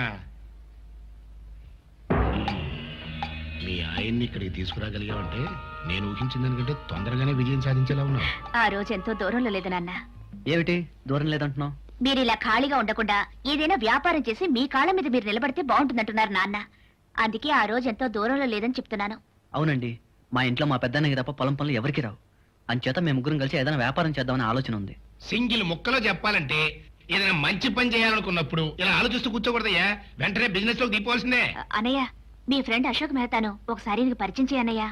మీ ఆయన్ని ఇక్కడికి తీసుకురాగలిగావంటే నేను ఊహించిన దానికంటే తొందరగానే విజయం సాధించేలా ఉన్నావు. ఆ రోజు ఎంతో దూరంలో లేదు నాన్న. ఏమిటి దూరం లేదంటున్నావు? మీరు ఇలా ఖాళీగా ఉండకుండా ఏదైనా వ్యాపారం చేసి మీ కాళ్ళ మీద మీరు నిలబడితే బాగుంటుందంటున్నారు నాన్న. అందుకే ఆ రోజు ఎంతో దూరంలో లేదని చెప్తున్నాను. అవునండి, మా ఇంట్లో మా పెద్దన్నకి తప్ప పొలం పనులు ఎవరికి రావు. అంచేత మేము ముగ్గురం కలిసి ఏదైనా వ్యాపారం చేద్దామని ఆలోచన ఉంది. సింగిల్ ముక్కలో చెప్పాలంటే ఏదైనా మంచి పని చేయాలనుకున్నప్పుడు ఇలా ఆలోచిస్తూ కూర్చోకూడదయ్యా. వెంటనే బిజినెస్ లోకి దిగిపోవాల్సిందే. అన్నయ్య, మీ ఫ్రెండ్ అశోక్ మెహతాను ఒకసారి నీకు పరిచయం చేయన్నయ్యా.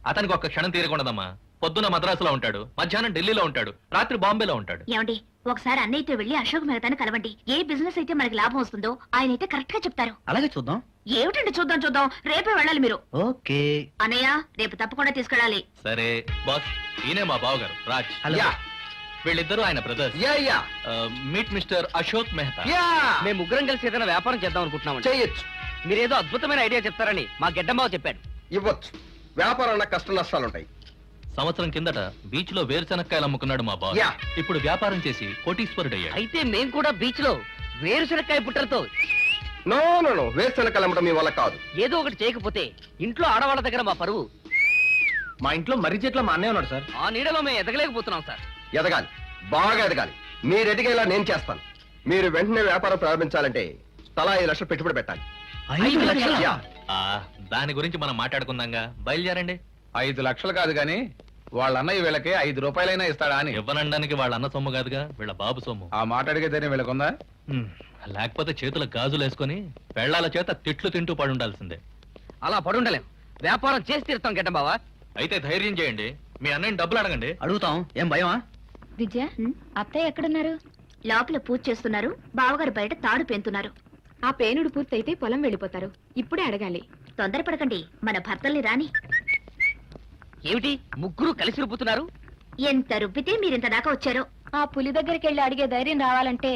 అతనికి ఒక్క క్షణం తీరకూడదమ్మా. పొద్దున మద్రాసులో ఉంటాడు, మధ్యాహ్నం ఢిల్లీలో ఉంటాడు, రాత్రి బాంబేలో ఉంటాడు. ఏమండి, ఒకసారి అన్నయ్యతో వెళ్లి అశోక్ మెహతాను కలవండి. ఏ బిజినెస్ అయితే మనకి లాభం వస్తుందో ఆయన అయితే కరెక్ట్ గా చెప్తారు. అలాగే చూద్దాం. ఏమిటండి చూద్దాం చూద్దాం, రేపే వెళ్ళాలి మీరు. ఓకే అన్నయ్య, రేపు తప్పకుండా తీసుకెళ్ళాలి. సరే బాస్, ఈయనే మా బావగారు రాజ్. హలో. వీళ్ళిద్దరూ ఆయన brothers. Meet mister Ashok Mehta. మేము ముగ్గురం కలిసి ఏదైనా వ్యాపారం చేద్దాం అనుకుంటున్నాం. చేయొచ్చు. మీరేదో అద్భుతమైన ఐడియా చెప్తారని మా గెడ్డంబావ చెప్పాడు. ఇవ్వచ్చు. వ్యాపారంలో కష్ట నష్టాలుంటాయి. సంవత్సరం కిందట బీచ్ లో వేరుశనక్కాయలు అమ్ముకున్నాడు మా బాస్. యా. ఇప్పుడు వ్యాపారం చేసి కోటీశ్వరుడయ్యాడు. అయితే మేం కూడా బీచ్ లో వేరుశనక్కాయ పుట్టలతో నో నో నో, వేరుశనగలు అమ్మడం మీ వల్ల కాదు. ఏదో ఒకటి చేయకపోతే ఇంట్లో ఆడవాళ్ళ దగ్గర మా పరువు. మా ఇంట్లో మర్రి చెట్ల మా అన్నయ్య ఉన్నాడు సార్. ఆ నీడలో మేము ఎదగలేకపోతున్నాం సార్. ఎదగాలి, బాగా ఎదగాలి. మీరు ఎదిగేలా నేను చేస్తాను. మీరు వెంటనే వ్యాపారం ప్రారంభించాలంటే తలా 5 లక్షలు పెట్టుబడి పెట్టాలి. 5 లక్షలా? యా. దాని గురించి మనం మాట్లాడుకుందాంగా, బయలుదేరండి. 5 లక్షలు కాదు గాని వాళ్ళ అన్నయ్య వీళ్ళకి 5 రూపాయలైనా ఇస్తాడా అని. ఇవ్వనడానికి వాళ్ళ అన్న సొమ్ము కాదుగా, వీళ్ళ బాబు సొమ్ము. ఆ మాట అడిగే ధైర్యం వీళ్ళకుందా? లేకపోతే చేతుల గాజులు వేసుకుని పెళ్లాల చేత తిట్లు తింటూ పడుండాల్సిందే. అలా పడుండలేం. వ్యాపారం చేసి తీరుతాం గెడ్డంబావా. అయితే ధైర్యం చేయండి, మీ అన్నయ్యని డబ్బులు అడగండి. అడుగుతాం, ఏం భయమా? విద్య, అత్తయ్య ఎక్కడున్నారు? లోపల పూజ చేస్తున్నారు, బావగారు బయట తాడు పెంతున్నారు. ఆ పేనుడు పూర్తయితే పొలం వెళ్ళిపోతారు. ఇప్పుడే అడగాలి. తొందరపడకండి, మన భర్తల్ని రాని. ఏమిటి ముగ్గురు కలిసి రుబ్బుతున్నారు? ఎంత రుబ్బితే మీరింత దాకా వచ్చారో. ఆ పులి దగ్గరికి వెళ్ళి అడిగే ధైర్యం రావాలంటే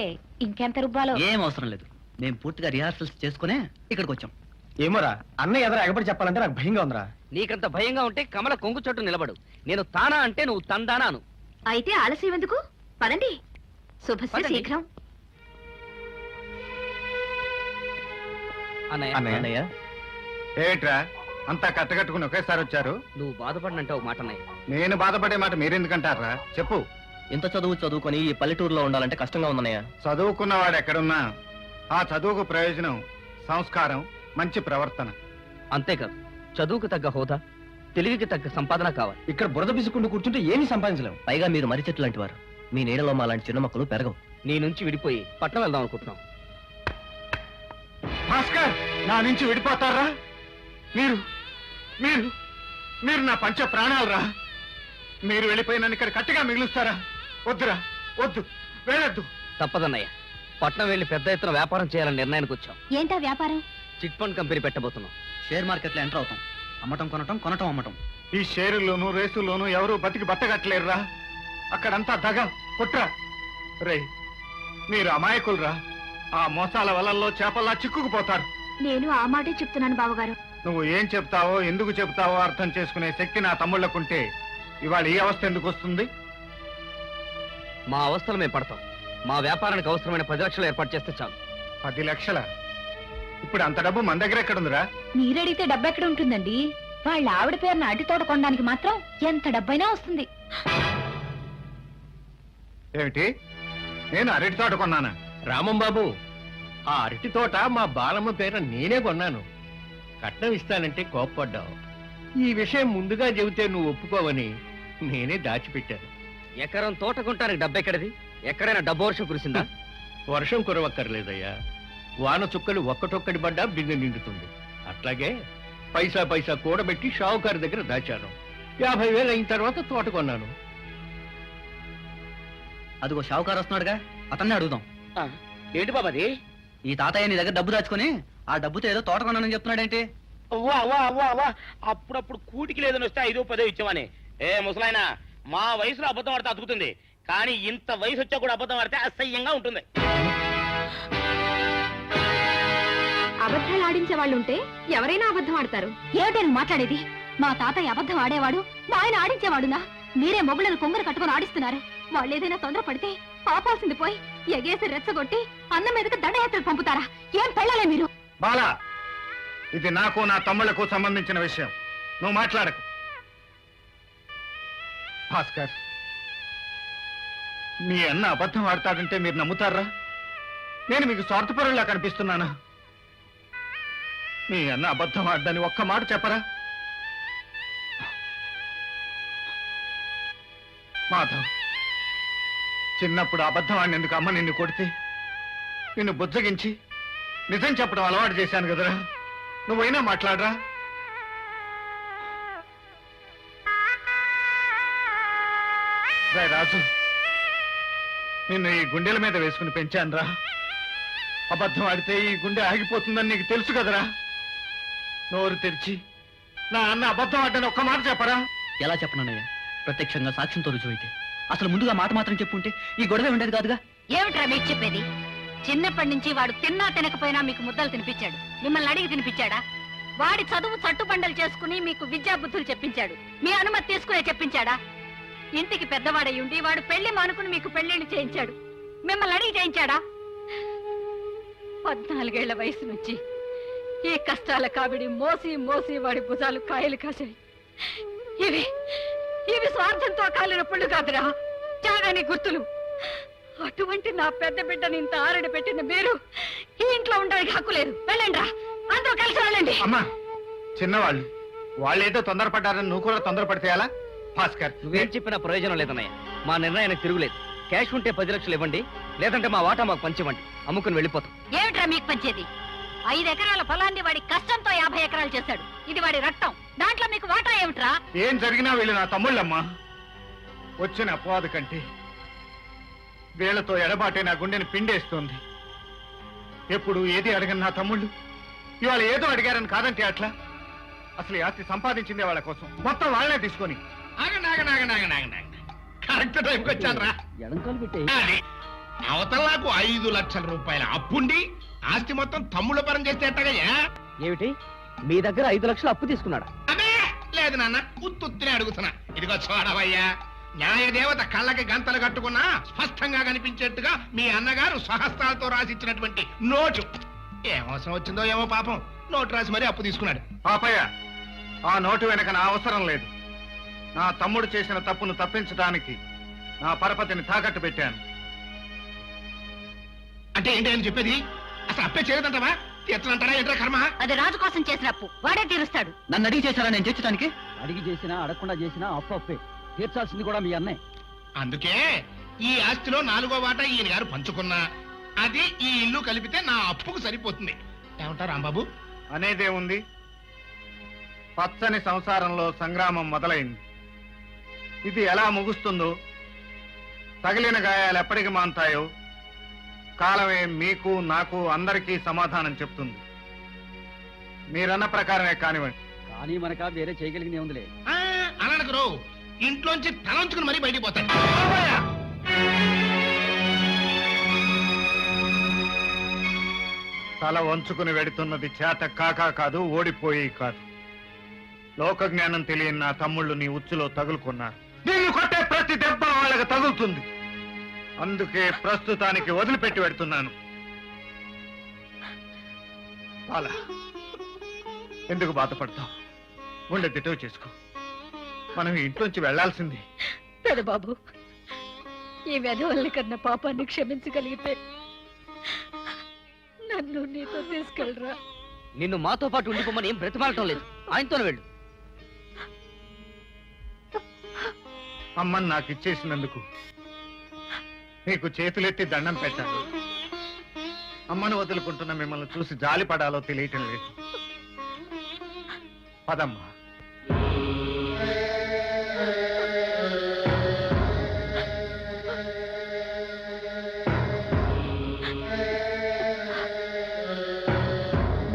ఇంకెంత రుబ్బాలో. ఏం అవసరం లేదు, మేము పూర్తిగా రిహార్సల్స్ చేసుకునే ఇక్కడికి వచ్చాం. ఏమోరా, అన్నయ్య ఎదురు ఎగబడి చెప్పాలంటే నాకు భయంగా ఉందిరా. నీకంత భయంగా ఉంటే కమల కొంగు చోటు నిలబడు. నేను తానా అంటే నువ్వు తందానాను. అయితే ఆలస్యం ఎందుకు? పదండి. శుభస్య పదండి. శీఘ్రం. అన్నయ్య, ఏట్రా అంతా కట్టకట్టుకుని ఒకేసారి వచ్చారు? నువ్వు బాధపడినంటే ఒక మాట అన్నయ్య. నేను బాధపడే మాట మీరెందుకంటారా? చెప్పు. ఇంత చదువు చదువుకొని ఈ పల్లెటూరులో ఉండాలంటే కష్టంగా ఉందన్నయ్య. చదువుకున్నవాడు ఎక్కడున్నా ఆ చదువుకు ప్రయోజనం సంస్కారం, మంచి ప్రవర్తన. అంతేకాదు, చదువుకు తగ్గ హోదా, తెలివికి తగ్గ సంపాదన కావాలి. ఇక్కడ బురద పిసుకుంటూ కూర్చుంటే ఏమీ సంపాదించలేము. పైగా మీరు మర్రి చెట్టు లాంటి వారు. మీ నీడలో మా లాంటి చిన్న మొక్కలు పెరగవు. నీ నుంచి విడిపోయి పట్నం వెళ్దాం అనుకుంటున్నాం. భాస్కర్, నా నుంచి విడిపోతారా? మీరు మీరు మీరు నా పంచ ప్రాణాలు రా. మీరు వెళ్ళిపోయి నన్ను ఇక్కడ కట్టిగా మిగులుస్తారా? వద్దురా, వద్దు, వెళ్ళొద్దు. తప్పదన్నయ్య, పట్నం వెళ్లి పెద్ద ఎత్తున వ్యాపారం చేయాలని నిర్ణయానికి వచ్చాం. ఏంటా వ్యాపారం? చిట్ ఫండ్ కంపెనీ పెట్టబోతున్నాం. షేర్ మార్కెట్లో ఎంటర్ అవుతాం. అమ్మటం కొనటం, కొనటం అమ్మటం. ఈ షేరుల్లోనూ రేసుల్లోనూ ఎవరు బతికి బట్టగట్టలేరురా. అక్కడంతా దగ కుట్ర. రే, మీరు అమాయకులురా. ఆ మోసాల వలల్లో చేపల్లా చిక్కుకుపోతారు. నేను ఆ మాటే చెప్తున్నాను బావగారు. నువ్వు ఏం చెప్తావో ఎందుకు చెప్తావో అర్థం చేసుకునే శక్తి నా తమ్ముళ్ళకుంటే ఇవాళ ఈ అవస్థ ఎందుకు వస్తుంది? మా అవస్థలు మేము పడతాం. మా వ్యాపారానికి అవసరమైన 10 లక్షలు ఏర్పాటు చేస్తే చాలు. 10 లక్షల? ఇప్పుడు అంత డబ్బు మన దగ్గర ఎక్కడుందిరా? మీరడిగితే డబ్బు ఎక్కడ ఉంటుందండి? వాళ్ళ ఆవిడ పేరున అరటి తోట కొనడానికి మాత్రం ఎంత డబ్బైనా వస్తుంది. ఏమిటి, నేను అరటి తోట కొన్నానా? రామం బాబు, ఆ అరటి తోట మా బాలమ్మ పేర నేనే కొన్నాను. కట్నం ఇస్తానంటే కోప్పడ్డావు. ఈ విషయం ముందుగా చెబితే నువ్వు ఒప్పుకోవని నేనే దాచిపెట్టాను. ఎకరం తోట కొంటానికి డబ్బు ఎక్కడిది? ఎక్కడైనా డబ్బు వర్షం కురిసిందా? వర్షం కురవక్కర్లేదయ్యా. వాన చుక్కలు ఒక్కటొక్కటి పడ్డా బిందె నిండుతుంది. అట్లాగే పైసా పైసా కూడబెట్టి షావుకారు దగ్గర దాచాను. 50,000 అయిన తర్వాత తోట కొన్నాను. అదిగో షావుకారు వస్తున్నాడుగా, అతన్నే అడుగుదాం. ఏంటి బాబాది? ఈ తాతయ్య నీ దగ్గర డబ్బు దాచుకొని ఆ డబ్బుతో ఏదో తోట కొన్నానని చెప్తున్నాడేంటి? అవ్వా అవ్వా అవ్వా అవ్వా, అప్పుడప్పుడు కూటికి లేదని వస్తే 5-10 ఇచ్చామని. ఏ ముసలాయన, మా వయసులో అబద్ధం ఆడితే అతుకుతుంది, కానీ ఇంత వయసు వచ్చా కూడా అబద్ధం ఆడితే అసహ్యంగా ఉంటుంది. అబద్ధాలు ఆడించే వాళ్ళు ఉంటే ఎవరైనా అబద్ధం ఆడతారు. ఏమిటని మాట్లాడేది? మా తాతయ్య అబద్ధం ఆడేవాడు, మా ఆయన ఆడించేవాడునా? మీరే మొగుళ్ళను కొంగరు కట్టుకుని ఆడిస్తున్నారు. వాళ్ళు ఏదైనా తొందర పడితే పాపాల్సింది పోయి ఎగేసి రెచ్చగొట్టి అన్నం మీదకి దండయాత్రలు పంపుతారా? ఏం పెళ్ళాలే మీరు? బాలా, ఇది నాకు నా తమ్ముళ్లకు సంబంధించిన విషయం. నువ్వు మాట్లాడకు. భాస్కర్, మీ అన్న అబద్ధం ఆడతాడంటే మీరు నమ్ముతారా? నేను మీకు స్వార్థపరులా కనిపిస్తున్నానా? మీ అన్న అబద్ధం ఆడదని ఒక్క మాట చెప్పరా? మాధవ్, చిన్నప్పుడు అబద్ధం ఆడినందుకు అమ్మ నిన్ను కొడితే నిన్ను బుజ్జగించి నిజం చెప్పడం అలవాటు చేశాను కదరా. నువ్వైనా మాట్లాడరా? రాజు, నిన్ను ఈ గుండెల మీద వేసుకుని పెంచానురా. అబద్ధం ఆడితే ఈ గుండె ఆగిపోతుందని నీకు తెలుసు కదరా. నోరు తెరిచి నా అన్న అబద్ధం ఆడని ఒక్క మాట చెప్పరా? ఎలా చెప్పనన్నయ్య? ప్రత్యక్షంగా సాక్ష్యంతో రుజువు అయితే. అసలు ముందుగా మాట మాత్రం చెప్పుంటే ఈ గొడవ ఉండేది కాదుగా. ఏమిట్రా మీకు చెప్పేది? చిన్నప్పటి నుంచి వాడు తిన్నా తినకపోయినా మీకు ముద్దలు తినిపించాడు. మిమ్మల్ని అడిగి తినిపించాడా? వాడి చదువు చట్టుబండలు చేసుకుని మీకు విద్యా బుద్ధులు చెప్పించాడు. మీ అనుమతి తీసుకునే చెప్పించాడా? ఇంటికి పెద్దవాడై ఉండి వాడు పెళ్లి మానుకుని మీకు పెళ్లిళ్ళు చేయించాడు. మిమ్మల్ని అడిగి చేయించాడా? 14 ఏళ్ల వయసు నుంచి ఈ కష్టాల కాబడి మోసి మోసి వాడి భుజాలు కాయలు కాశాయి. ఇవి స్వార్థంతో కాలిన పుళ్ళు కాదురా, త్యాగాని గుర్తులు. అటువంటి నా పెద్ద బిడ్డని ఇంత ఆరడి పెట్టిన మీరు ఈ ఇంట్లో ఉండడానికి హక్కు లేదు. వెళ్ళండి రా, అందరూ కలిసి వెళ్ళండి. అమ్మా, చిన్నవాళ్ళు వాళ్ళేదో తొందరపడ్డారని నువ్వు కూడా తొందరపడితే ఎలా? భాస్కర్, నువ్వేం చెప్పినా ప్రయోజనం లేదన్నయ్య. మా నిర్ణయానికి తిరుగులేదు. క్యాష్ ఉంటే 10 లక్షలు ఇవ్వండి, లేదంటే మా వాటా మాకు పంచివ్వండి. అమ్ముకుని వెళ్ళిపోతాం. ఏమిట్రా మీకు పంచేది? 5 ఎకరాల పొలాన్ని వాడి కష్టంతో 50 ఎకరాలు చేశాడు. ఇది వాడి రక్తం. దాంట్లో మీకు వాటా ఏమిట్రా? ఏం జరిగినా వీళ్ళు నా తమ్ముళ్ళమ్మా. వచ్చిన అపవాదు కంటే వీళ్లతో ఎడబాటే నా గుండెని పిండేస్తోంది. ఎప్పుడు ఏది అడగని నా తమ్ముళ్ళు ఇవాళ ఏదో అడిగారని కాదంటే అట్లా. అసలు ఈ ఆస్తి సంపాదించిందే వాళ్ళ కోసం, మొత్తం వాళ్ళనే తీసుకొని. కరెక్ట్ టైంకి వచ్చాను రా. అవతల నాకు 5 లక్షల రూపాయల అప్పుండి ఆస్తి మొత్తం తమ్ముళ్ళ పరం చేస్తే ఎట్టగయ్యా? ఏమిటి, మీ దగ్గర 5 లక్షలు అప్పు తీసుకున్నాడా? అదే లేదు నాన్న, ఉత్తుత్తినే అడుగుతున్నా. ఇదిగో చూడవయ్యా, న్యాయదేవత కళ్ళకి గంతలు కట్టుకున్నా స్పష్టంగా కనిపించేట్టుగా మీ అన్నగారు స్వహస్తాలతో రాసిచ్చినటువంటి నోటు. ఏమవసరం వచ్చిందో ఏమో పాపం, నోటు రాసి మరీ అప్పు తీసుకున్నాడు. పాపయ్య, ఆ నోటు వెనక నా అవసరం లేదు. నా తమ్ముడు చేసిన తప్పును తప్పించడానికి నా పరపతిని తాకట్టు పెట్టాను. అంటే ఏంటి అని చెప్పేది? అసలు అప్పే చేయదంటావా? తీర్చనంటారా? ఏంట్రా కర్మ? అది రాజు కోసం చేసిన అప్పు, వాడే తీరుస్తాడు. నన్ను అడిగి చేశారా నేను తీర్చడానికి? అడిగి చేసినా అడగకుండా చేసినా అప్పు అప్పే. తీర్చాల్సింది కూడా మీ అన్నే. అందుకే ఈ ఆస్తిలో 4వ వాటా ఈయన గారు పంచుకున్నా అది ఈ ఇల్లు కలిపితే నా అప్పుకు సరిపోతుంది. ఏమంటారు రాంబాబు? అనేదే ఉంది. పచ్చని సంసారంలో సంగ్రామం మొదలైంది. ఇది ఎలా ముగుస్తుందో, తగిలిన గాయాలు ఎప్పటికి మాంతాయో కాలమే మీకు నాకు అందరికీ సమాధానం చెప్తుంది. మీరన్న ప్రకారమే కానివ్వండి. కానీ మనక వేరే చేయగలిగిన ఉందిలే. అనకు ఇంట్లోంచి తలంచుకుని మరీ బయటికి పోతాడు. తల వంచుకుని వెడుతున్నది చేత కాకా కాదు, ఓడిపోయి కాదు. లోక జ్ఞానం తెలియని నా తమ్ముళ్ళు నీ ఉచ్చులో తగులుకున్నారు. నిన్ను కొట్టే ప్రతి దెబ్బ వాళ్ళకి తగులుతుంది. అందుకే ప్రస్తుతానికి వదిలిపెట్టి పెడుతున్నాను. అలా ఎందుకు బాధపడతావు? గుండె దిటవు చేసుకో. మనం ఇంట్లోంచి వెళ్లాల్సింది. పెదబాబు, ఈ వెధవల్ని కన్నా పాపాన్ని క్షమించగలిగితే నన్ను నీతో తీసుకెళ్ళరా. నిన్ను మాతో పాటు ఉండిపోమని ఏం బ్రతిమాలటం లేదు, ఆయనతోనే వెళ్ళు. అమ్మని నాకు ఇచ్చేసినందుకు నీకు చేతులెత్తి దండం పెట్టాను. అమ్మను వదులుకుంటున్న మిమ్మల్ని చూసి జాలి పడాలో తెలియటం లేదు. పదమ్మా.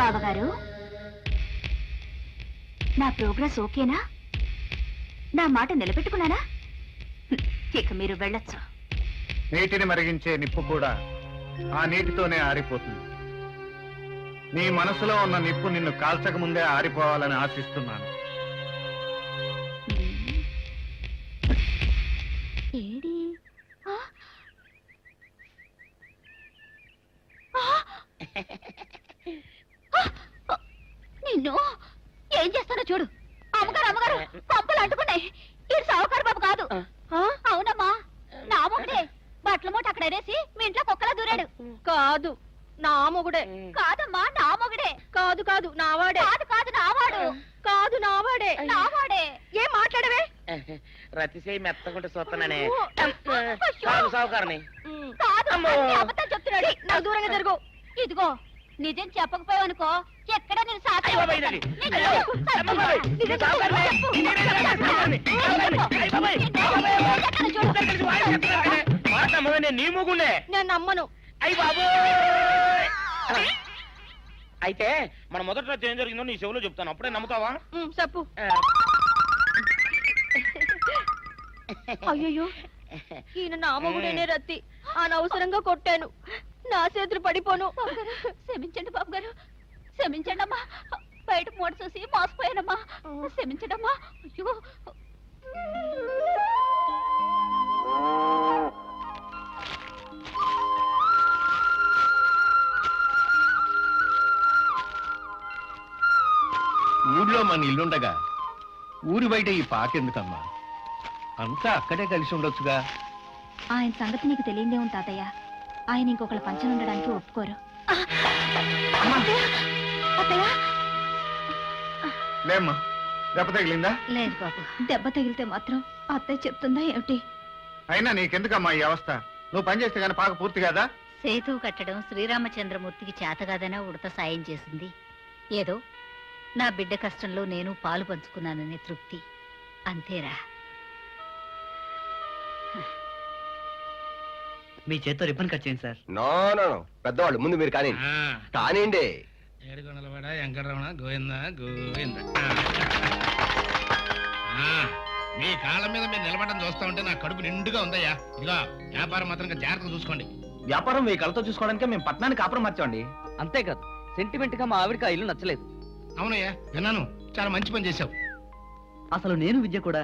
బావగారు, నా ప్రోగ్రెస్ ఓకేనా? నా మాట నిలబెట్టుకున్నానా? ఇక మీరు వెళ్ళొచ్చు. నీటిని మరిగించే నిప్పు కూడా ఆ నీటితోనే ఆరిపోతుంది. నీ మనసులో ఉన్న నిప్పు నిన్ను కాల్చక ముందే ఆరిపోవాలని ఆశిస్తున్నాను. ఏడి? నిన్ను ఏం చేస్తానో చూడు. అమ్మగారు అమ్మగారు, పంపలు అంటుకున్నాయి. ఇది సావుకారు బాబు కాదు. అవునమ్మా, నా మొగుడే. బట్టల మూట అక్కడ ఎరేసి మీ ఇంట్లో కుక్కలా దూరాడు. కాదు, నా మొగుడే. కాదమ్మా, నా మొగుడే. కాదు కాదు, నావాడే. కాదు కాదు, నావాడు. కాదు, నావాడే. నావాడే. ఏం మాట్లాడవే? రతిసేయి మెత్తకుంటే చూస్తున్నానే. అయ్యో. సావుకారని కాదు, అమ్మో. అన్ని అబద్ధాలు చెప్తున్నాడు. నా దూరంగా జరుగు. ఇదిగో, నిజం చెప్పకపోయావనుకో ఎక్కడ నేను సాక్షి అయ్య బాబాయ్, ఇదండి. నిన్ను అయ్య బాబాయ్. అమ్మ బాబాయ్. నిజం సావుకారనే. చెప్పు. నేనే సావుకారనే. అయ్య బాబాయ్. ఎక్కడ చూడు. కలిసి వాయి చెప్తున్నానే. మాట నమ్మవే, నేను నీ మూగుండే. నేను నమ్మను. అయ్య బాబు. అయితే మన మొదటి రోజు ఏం జరిగిందో నీ చెవులో చెప్తాను, అప్పుడే నమ్ముతావా? చెప్పు. అయ్యో, ఈయన నా మొగుడేనే రత్తి. అనవసరంగా కొట్టాను. నా చేతులు పడిపోను. క్షమించండి బాబు గారు, క్షమించండి అమ్మా. బయట మూట చూసి మోసపోయానమ్మా. క్షమించండి అమ్మా. అయ్యో. ఊర్లో మన ఇల్లుండగా ఊరి బయట ఈ పాకెందుకమ్మా? అంతా అక్కడే కలిసి ఉండొచ్చుగా. ఆయన సంగతి నీకు తెలియదేమో తాతయ్య. ఆయన ఇంకొకళ్ళ పంచనుండడానికి ఒప్పుకోరు. అత్తయ్య, లేమ్మా, దెబ్బ తగిలిందా? లేదు బాబు. దెబ్బ తగిలితే మాత్రం అత్తయ్య చెప్తుందా ఏమిటి? అయినా నీకెందుకమ్మా ఈ అవస్థ? నువ్వు పని చేస్తే గానీ పాక పూర్తి కదా. సేతు కట్టడం శ్రీరామచంద్రమూర్తికి చేతగాదనా ఉడత సాయం చేసింది. ఏదో నా బిడ్డ కష్టంలో నేను పాలు పంచుకున్నాననే తృప్తి, అంతేరా. మీ చేత్తో రిబ్బన్ కట్ చేయండి సార్. నో నో నో, పెద్దవాళ్ళు ముందు మీరు కానీ కానివ్వండి. ఏడుకొండలవాడ వెంకటరమణ గోవింద గోవింద. మీ కాళ్ళ మీద మీరు నిలబడడం చూస్తా ఉంటే నా కడుపు నిండుగా ఉందయ్యా. ఇదిగో, వ్యాపారం మాత్రం జాగ్రత్తగా చూసుకోండి. వ్యాపారం మీ కళ్ళతో చూసుకోవడానికే మేము పట్టణానికి కాపురం మార్చామండి. అంతేకాదు, సెంటిమెంట్ గా మా ఆవిడకి ఆ ఇల్లు నచ్చలేదు. అవునయ్యా, విన్నాను. చాలా మంచి పని చేశావు. అసలు నేను విద్య కూడా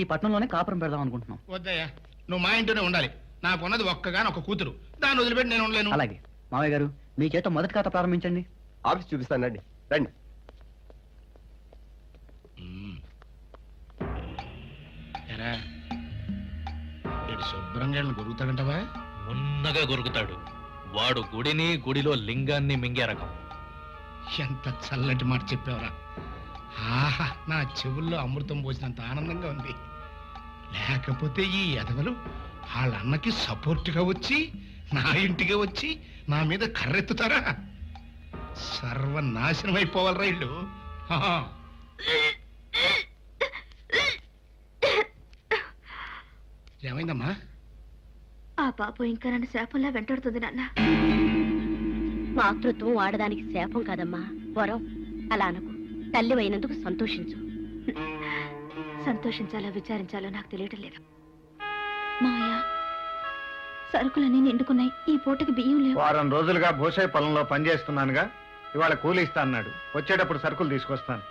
ఈ పట్టణంలోనే కాపురం పెడదాం అనుకుంటున్నాం. వద్దయ్యా, నువ్వు మా ఇంట్లోనే ఉండాలి. నాకున్నది ఒక్కగాని ఒక కూతురు. దాన్ని వదిలిపెట్టి నేను ఉండలేను. అలాగే మావయ్య గారు, మీ చేత మొదటి ఖాతా ప్రారంభించండి. ఆఫీస్ చూపిస్తాను, రండి రండి. ఎరా, వీడు శుభ్రంగా గొరుగుతాడంటవా? ఉన్నగా గొరుకుతాడు. వాడు గుడిని, గుడిలో లింగాన్ని మింగే రకం. ఎంత చల్లటి మాట చెప్పావురా. ఆహా, నా చెవుల్లో అమృతం పోసినంత ఆనందంగా ఉంది. లేకపోతే ఈ ఎదవలు వాళ్ళ అన్నకి సపోర్ట్గా వచ్చి నా ఇంటికి వచ్చి నా మీద కర్రెత్తుతారా? సర్వనాశనం అయిపోవాలరా ఇల్లు. ఏమైందమ్మా? ఆ పాపం ఇంకా నన్ను శాపంలా వెంటాడుతుంది నాన్న. మాతృత్వం ఆడదానికి శాపం కాదమ్మా, వరం. అలా అనకు. తల్లి అయినందుకు సంతోషించు. సంతోషించాలో విచారించాలో నాకు తెలియటం లేదు. మావయ్య, సరుకులన్నీ నిండుకున్నాయి. ఈ పూటకి బియ్యం లేవు. వారం రోజులుగా భూషయ్య పొలంలో పనిచేస్తున్నానుగా, ఇవాళ కూలి ఇస్తా అన్నాడు. వచ్చేటప్పుడు సరుకులు తీసుకొస్తాను.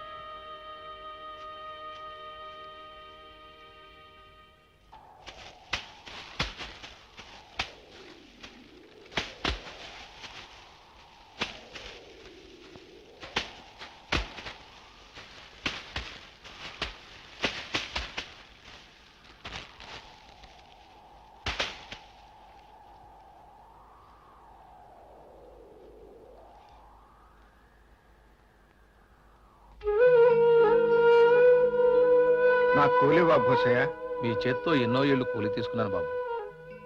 నాకు కూలి ఇవ్వ భూషయ్య. మీ చేత్తో ఎన్నో ఏళ్ళు కూలి తీసుకున్నాను బాబు.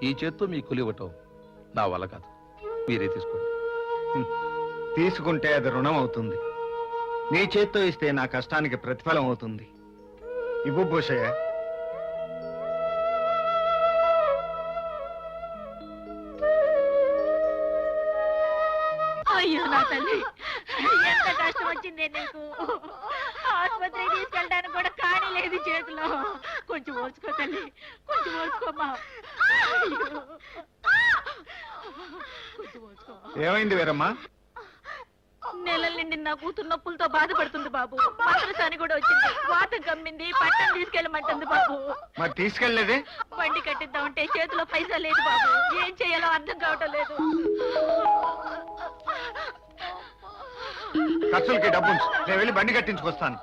ఈ చేత్తో మీ కూలి ఇవ్వటం నా వల్ల కాదు. మీరే తీసుకోండి. తీసుకుంటే అది రుణం అవుతుంది. నీ చేత్తో ఇస్తే నా కష్టానికి ప్రతిఫలం అవుతుంది. ఇవ్వు భూషయ్య. అయ్యో నా తల్లి, ఎంత కష్టం వచ్చిందే నీకు. ఆసుపత్రికి తీసుకెళ్ళడానికి కూడా కానీ లేదు చేతిలో. కొంచెం ఓర్చుకో తల్లి, కొంచెం ఓర్చుకోమ్మా. కొంచెం ఓర్చుకో. ఏమైంది వీరమ్మా? నెలల నుండి నా కూతురు నొప్పులతో బాధపడుతుంది బాబు. మంత్రసాని కూడా వచ్చింది, వాతం కమ్మింది, పట్టణం తీసుకెళ్ళమంటుంది బాబు. మరి తీసుకెళ్లేదే? బండి కట్టిద్దామంటే చేతిలో పైసా లేదు బాబు. ఏం చేయాలో అర్థం కావటం లేదు. ఖర్చులకి డబ్బు నేను వెళ్ళి బండి కట్టించుకొస్తాను.